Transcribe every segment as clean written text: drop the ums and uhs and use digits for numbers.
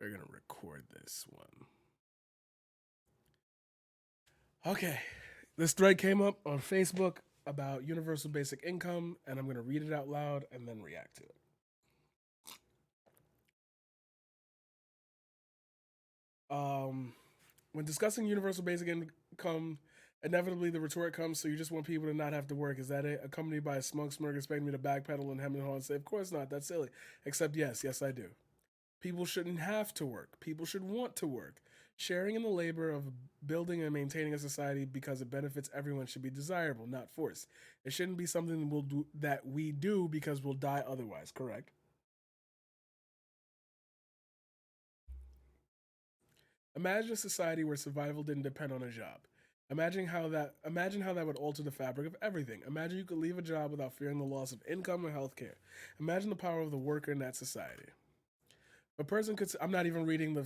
We're going to record this one. Okay. This thread came up on Facebook about universal basic income, and I'm going to read it out loud and then react to it. When discussing universal basic income, inevitably the retort comes, so you just want people to not have to work. Is that it? Accompanied by a smug smirk expecting me to backpedal and hem and haw and say, of course not, that's silly. Except yes, I do. People shouldn't have to work. People should want to work. Sharing in the labor of building and maintaining a society because it benefits everyone should be desirable, not forced. It shouldn't be something that we do because we'll die otherwise. Correct. Imagine a society where survival didn't depend on a job. Imagine how that would alter the fabric of everything. Imagine you could leave a job without fearing the loss of income or health care. Imagine the power of the worker in that society. A person could. I'm not even reading the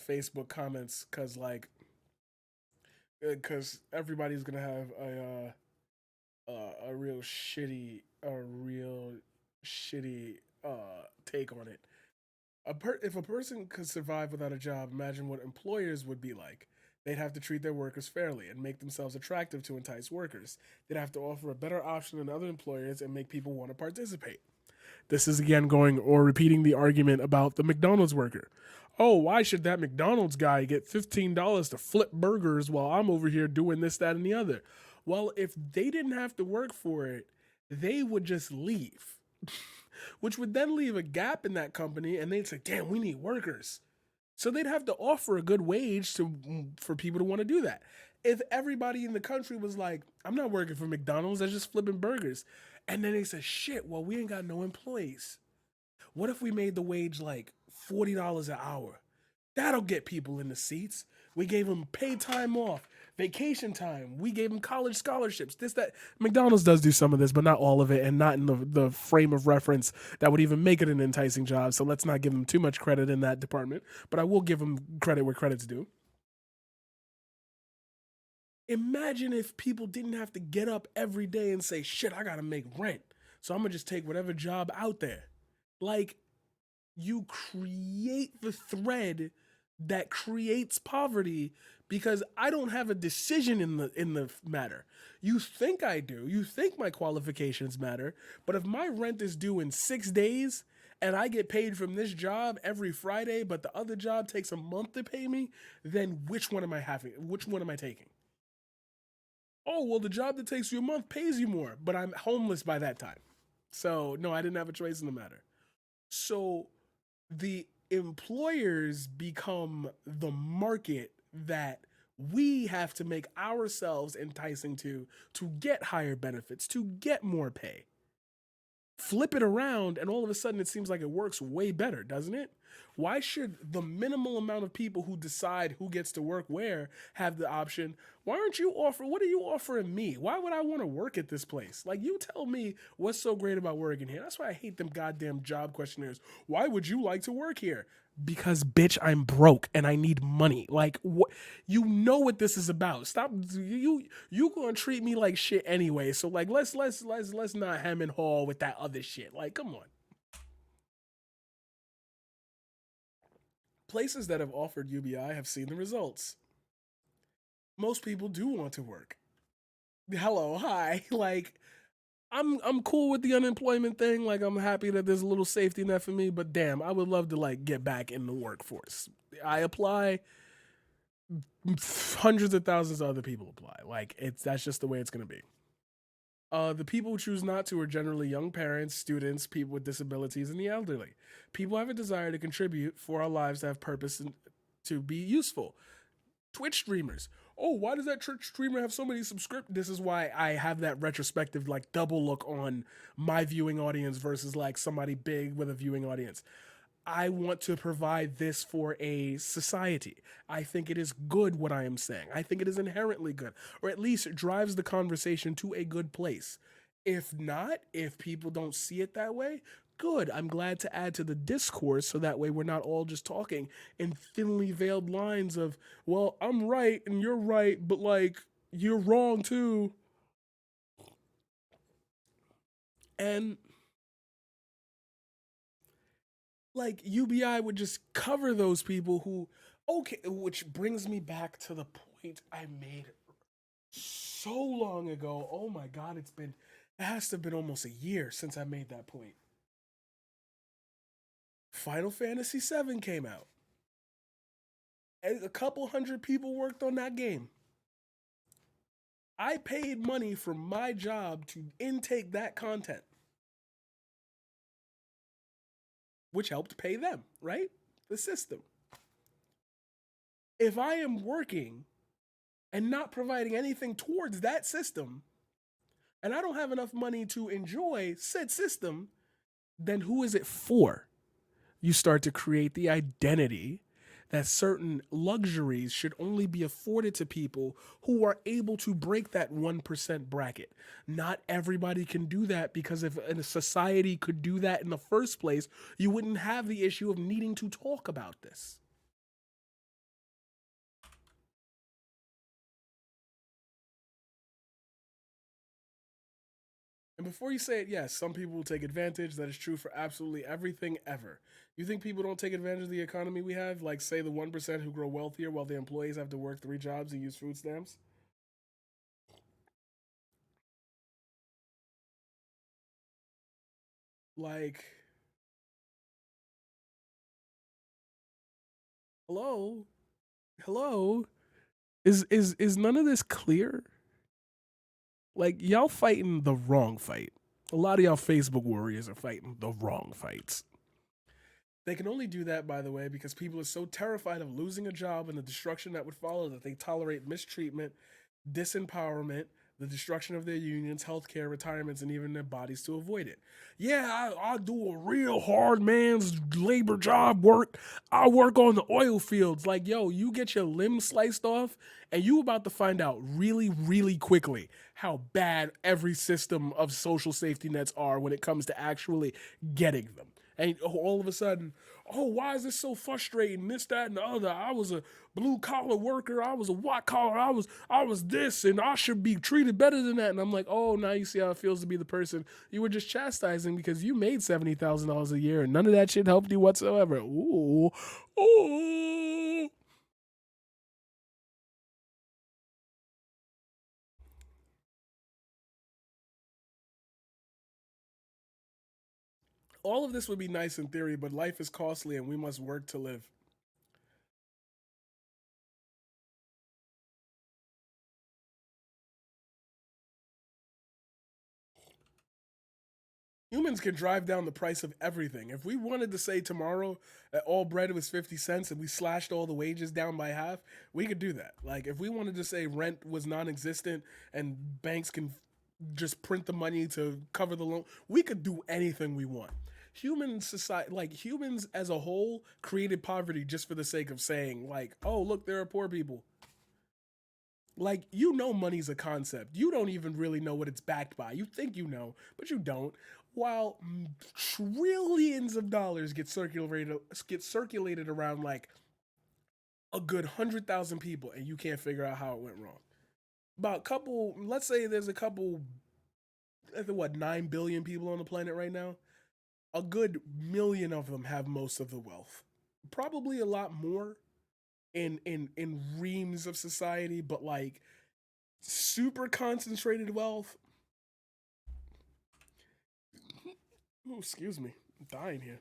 Facebook comments because everybody's gonna have a real shitty take on it. If a person could survive without a job, imagine what employers would be like. They'd have to treat their workers fairly and make themselves attractive to entice workers. They'd have to offer a better option than other employers and make people want to participate. This is again going or repeating the argument about the McDonald's worker. Oh, why should that McDonald's guy get $15 to flip burgers while I'm over here doing this, that, and the other? Well, if they didn't have to work for it, they would just leave, which would then leave a gap in that company, and they'd say, damn, we need workers. So they'd have to offer a good wage for people to want to do that. If everybody in the country was like, I'm not working for McDonald's, I'm just flipping burgers. And then they said, shit, well, we ain't got no employees. What if we made the wage like $40 an hour? That'll get people in the seats. We gave them paid time off, vacation time. We gave them college scholarships. This, that. McDonald's does do some of this, but not all of it, and not in the frame of reference that would even make it an enticing job. So let's not give them too much credit in that department. But I will give them credit where credit's due. Imagine if people didn't have to get up every day and say, shit, I gotta make rent. So I'm gonna just take whatever job out there. Like, you create the thread that creates poverty because I don't have a decision in the matter. You think I do. You think my qualifications matter, but if my rent is due in 6 days and I get paid from this job every Friday, but the other job takes a month to pay me, then which one am I having? Which one am I taking? Oh, well, the job that takes you a month pays you more, but I'm homeless by that time. So, no, I didn't have a choice in the matter. So, the employers become the market that we have to make ourselves enticing to get higher benefits, to get more pay. Flip it around and all of a sudden it seems like it works way better, doesn't it? Why should the minimal amount of people who decide who gets to work where have the option? Why aren't you offering, what are you offering me? Why would I want to work at this place? Like, you tell me what's so great about working here. That's why I hate them goddamn job questionnaires. Why would you like to work here? Because bitch, I'm broke and I need money. Like, what? You know what this is about. Stop. You gonna treat me like shit anyway. So like, let's not hem and haw with that other shit. Like, come on. Places that have offered UBI have seen the results. Most people do want to work. Hello, hi. Like, I'm cool with the unemployment thing. Like, I'm happy that there's a little safety net for me. But damn, I would love to like get back in the workforce. I apply, hundreds of thousands of other people apply. Like, it's that's just the way it's gonna be. The people who choose not to are generally young parents, students, people with disabilities, and the elderly. People have a desire to contribute for our lives to have purpose and to be useful. Twitch streamers. Oh, why does that Twitch streamer have so many subscriptions? This is why I have that retrospective, like, double look on my viewing audience versus like somebody big with a viewing audience. I want to provide this for a society. I think it is good what I am saying. I think it is inherently good, or at least drives the conversation to a good place. If not, if people don't see it that way, good. I'm glad to add to the discourse so that way we're not all just talking in thinly veiled lines of, well, I'm right and you're right, but like, you're wrong too. And Like UBI would just cover those people who, okay, which brings me back to the point I made so long ago. Oh my God, it has to have been almost a year since I made that point. Final Fantasy VII came out. A couple hundred people worked on that game. I paid money for my job to intake that content, which helped pay them, right? The system. If I am working and not providing anything towards that system, and I don't have enough money to enjoy said system, then who is it for? You start to create the identity that certain luxuries should only be afforded to people who are able to break that 1% bracket. Not everybody can do that, because if a society could do that in the first place, you wouldn't have the issue of needing to talk about this. And before you say it, yes, some people will take advantage. That is true for absolutely everything ever. You think people don't take advantage of the economy we have? Like, say, the 1% who grow wealthier while the employees have to work three jobs and use food stamps? Like, hello? Hello? Is none of this clear? Like, y'all fighting the wrong fight. A lot of y'all Facebook warriors are fighting the wrong fights. They can only do that, by the way, because people are so terrified of losing a job and the destruction that would follow that they tolerate mistreatment, disempowerment, the destruction of their unions, healthcare, retirements, and even their bodies to avoid it. Yeah, I do a real hard man's labor job work. I work on the oil fields. Like, yo, you get your limbs sliced off, and you about to find out really, really quickly how bad every system of social safety nets are when it comes to actually getting them. And all of a sudden, oh, why is this so frustrating? This, that, and the other. I was a blue collar worker. I was a white collar. I was this, and I should be treated better than that. And I'm like, oh, now you see how it feels to be the person you were just chastising because you made $70,000 a year, and none of that shit helped you whatsoever. Ooh, ooh. All of this would be nice in theory, but life is costly, and we must work to live. Humans can drive down the price of everything. If we wanted to say tomorrow that all bread was 50 cents and we slashed all the wages down by half, we could do that. Like, if we wanted to say rent was non existent and banks can just print the money to cover the loan, we could do anything we want. Human society, like humans as a whole, created poverty just for the sake of saying, like, oh, look, there are poor people. Like, you know, money's a concept. You don't even really know what it's backed by. You think you know, but you don't. While trillions of dollars get circulated around like a good 100,000 people, and you can't figure out how it went wrong. About a couple, let's say there's a couple, I think what, 9 billion people on the planet right now. A good million of them have most of the wealth. Probably a lot more in reams of society, but like super concentrated wealth. Ooh, excuse me, I'm dying here.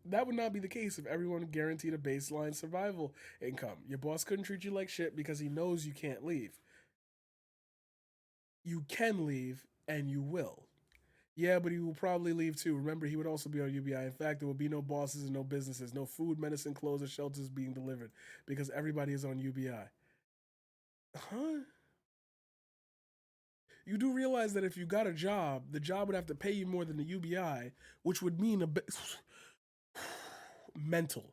That would not be the case if everyone guaranteed a baseline survival income. Your boss couldn't treat you like shit because he knows you can't leave. You can leave, and you will. Yeah, but he will probably leave too. Remember, he would also be on UBI. In fact, there will be no bosses and no businesses, no food, medicine, clothes, or shelters being delivered because everybody is on UBI. Huh? You do realize that if you got a job, the job would have to pay you more than the UBI, which would mean a bit mental.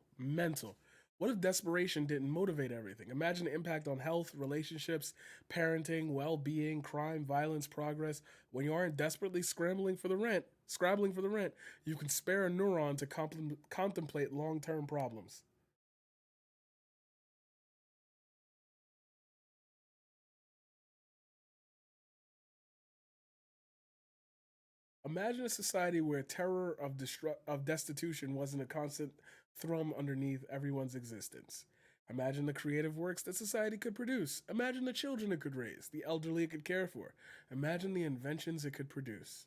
What if desperation didn't motivate everything? Imagine the impact on health, relationships, parenting, well-being, crime, violence, progress. When you aren't desperately scrabbling for the rent, you can spare a neuron to contemplate long-term problems. Imagine a society where terror of destitution wasn't a constant thrum underneath everyone's existence. Imagine the creative works that society could produce. Imagine the children it could raise, the elderly it could care for. Imagine the inventions it could produce.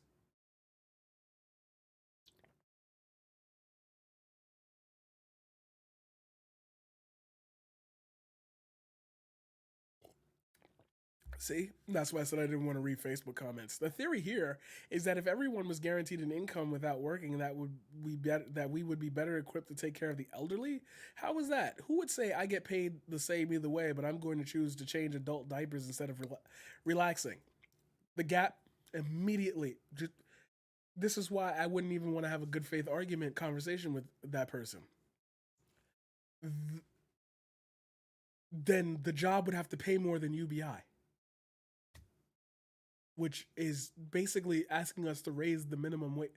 See, that's why I said I didn't want to read Facebook comments. The theory here is that if everyone was guaranteed an income without working, that we would be better equipped to take care of the elderly. How is that? Who would say I get paid the same either way, but I'm going to choose to change adult diapers instead of relaxing? The gap immediately. Just, this is why I wouldn't even want to have a good faith argument conversation with that person. Then the job would have to pay more than UBI, which is basically asking us to raise the minimum wage.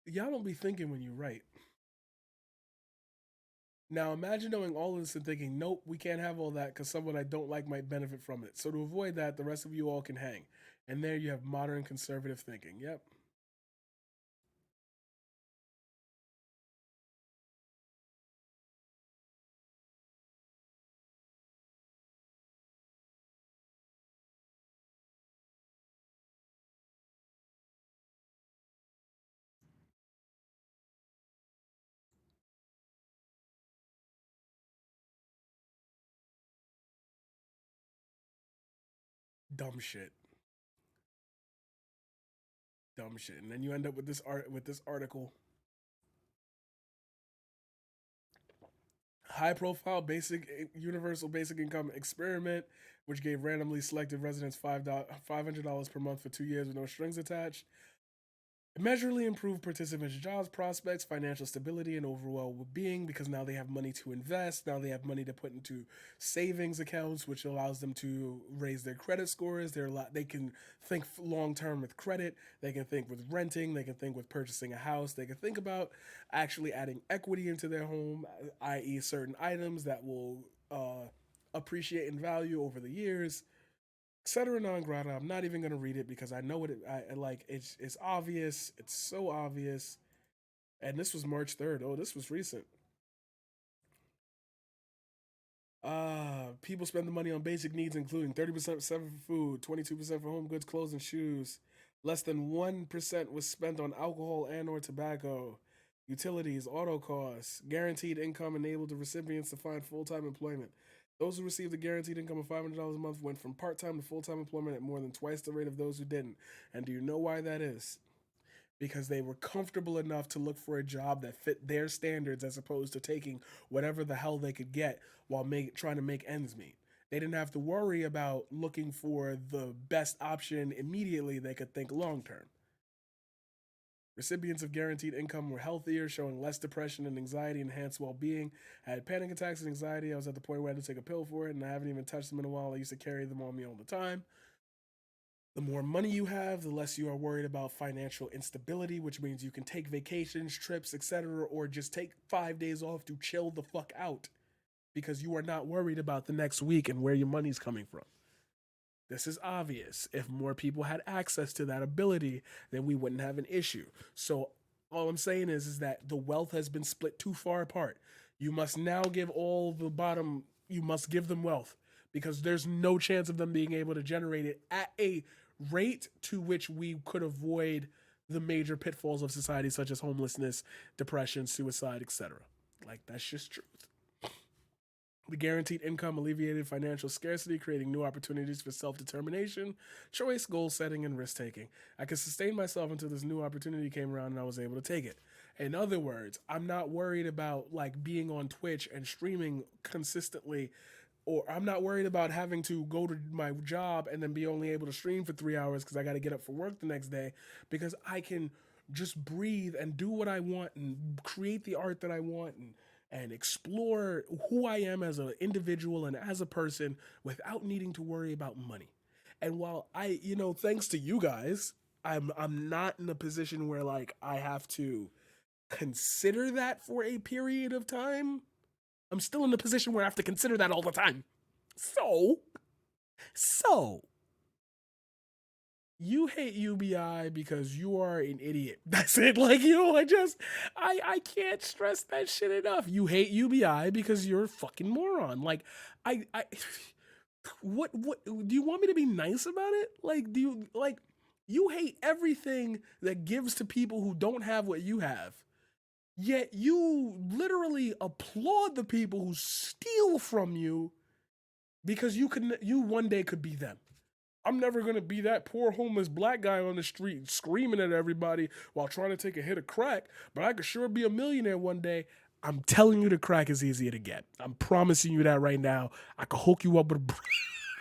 Y'all don't be thinking when you write. Now imagine knowing all of this and thinking, nope, we can't have all that because someone I don't like might benefit from it. So to avoid that, the rest of you all can hang. And there you have modern conservative thinking. Yep. Dumb shit. Dumb shit. And then you end up with this article. High profile universal basic income experiment, which gave randomly selected residents $500 per month for 2 years with no strings attached. Measurably improve participants' jobs prospects, financial stability, and overall well-being because now they have money to invest. Now they have money to put into savings accounts, which allows them to raise their credit scores. They can think long term with credit. They can think with renting. They can think with purchasing a house. They can think about actually adding equity into their home, i.e., certain items that will appreciate in value over the years, etc. Non grata. I'm not even gonna read it because I know what I like. It's obvious. It's so obvious. And this was March 3rd. Oh, this was recent. People spend the money on basic needs, including 30% for food, 22% for home goods, clothes, and shoes. Less than 1% was spent on alcohol and/or tobacco. Utilities, auto costs, guaranteed income enabled the recipients to find full-time employment. Those who received a guaranteed income of $500 a month went from part-time to full-time employment at more than twice the rate of those who didn't. And do you know why that is? Because they were comfortable enough to look for a job that fit their standards as opposed to taking whatever the hell they could get while trying to make ends meet. They didn't have to worry about looking for the best option immediately. They could think long term. Recipients of guaranteed income were healthier, showing less depression and anxiety, enhanced well being. I had panic attacks and anxiety. I was at the point where I had to take a pill for it, and I haven't even touched them in a while. I used to carry them on me all the time. The more money you have, the less you are worried about financial instability, which means you can take vacations, trips, etc., or just take 5 days off to chill the fuck out because you are not worried about the next week and where your money's coming from. This is obvious. If more people had access to that ability, then we wouldn't have an issue. So all I'm saying is that the wealth has been split too far apart. You must now give all the bottom, you must give them wealth because there's no chance of them being able to generate it at a rate to which we could avoid the major pitfalls of society such as homelessness, depression, suicide, etc. Like that's just truth. The guaranteed income alleviated financial scarcity, creating new opportunities for self determination, choice, goal setting, and risk taking. I could sustain myself until this new opportunity came around and I was able to take it. In other words, I'm not worried about like being on Twitch and streaming consistently, or I'm not worried about having to go to my job and then be only able to stream for 3 hours because I got to get up for work the next day because I can just breathe and do what I want and create the art that I want and explore who I am as an individual and as a person without needing to worry about money. And while thanks to you guys, I'm not in a position where like I have to consider that for a period of time. I'm still in a position where I have to consider that all the time. So, You hate UBI because you are an idiot. That's it. Like, you know, I can't stress that shit enough. You hate UBI because you're a fucking moron. Like, I what do you want me to be nice about it? Like, do you like you hate everything that gives to people who don't have what you have. Yet you literally applaud the people who steal from you because you one day could be them. I'm never gonna be that poor homeless black guy on the street screaming at everybody while trying to take a hit of crack, but I could sure be a millionaire one day. I'm telling you, the crack is easier to get. I'm promising you that right now. I could hook you up with a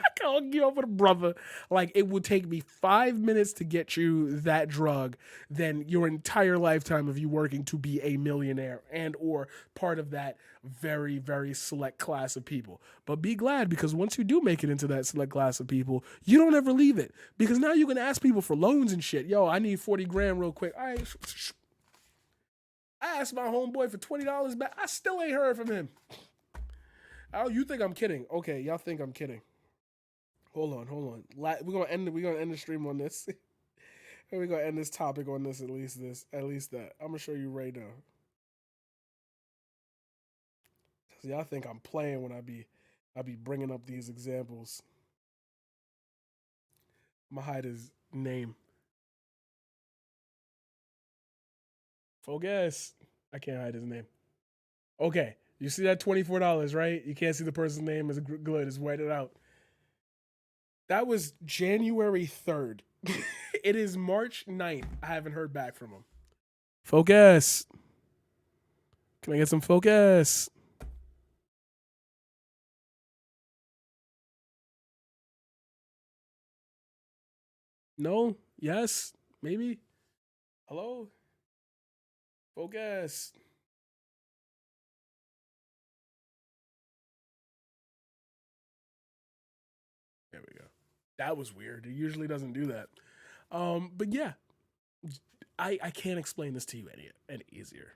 I could hook you up with a brother. Like, it would take me 5 minutes to get you that drug than your entire lifetime of you working to be a millionaire and or part of that very, very select class of people. But be glad, because once you do make it into that select class of people, you don't ever leave it. Because now you can ask people for loans and shit. Yo, I need 40 grand real quick. I asked my homeboy for $20 back. I still ain't heard from him. Oh, you think I'm kidding? Okay, y'all think I'm kidding. Hold on, hold on. We're gonna end the stream on this. We're gonna end this topic on this, at least that. I'm gonna show you right now. Cause y'all think I'm playing when I be bringing up these examples. I'm gonna hide his name. Focus. I can't hide his name. Okay, you see that $24, right? You can't see the person's name. Is good. It's whited out. That was January 3rd. It is March 9th. I haven't heard back from him. Focus. Can I get some focus? No? Yes? Maybe? Hello? Focus. There we go. That was weird. It usually doesn't do that. But yeah, I can't explain this to you any easier.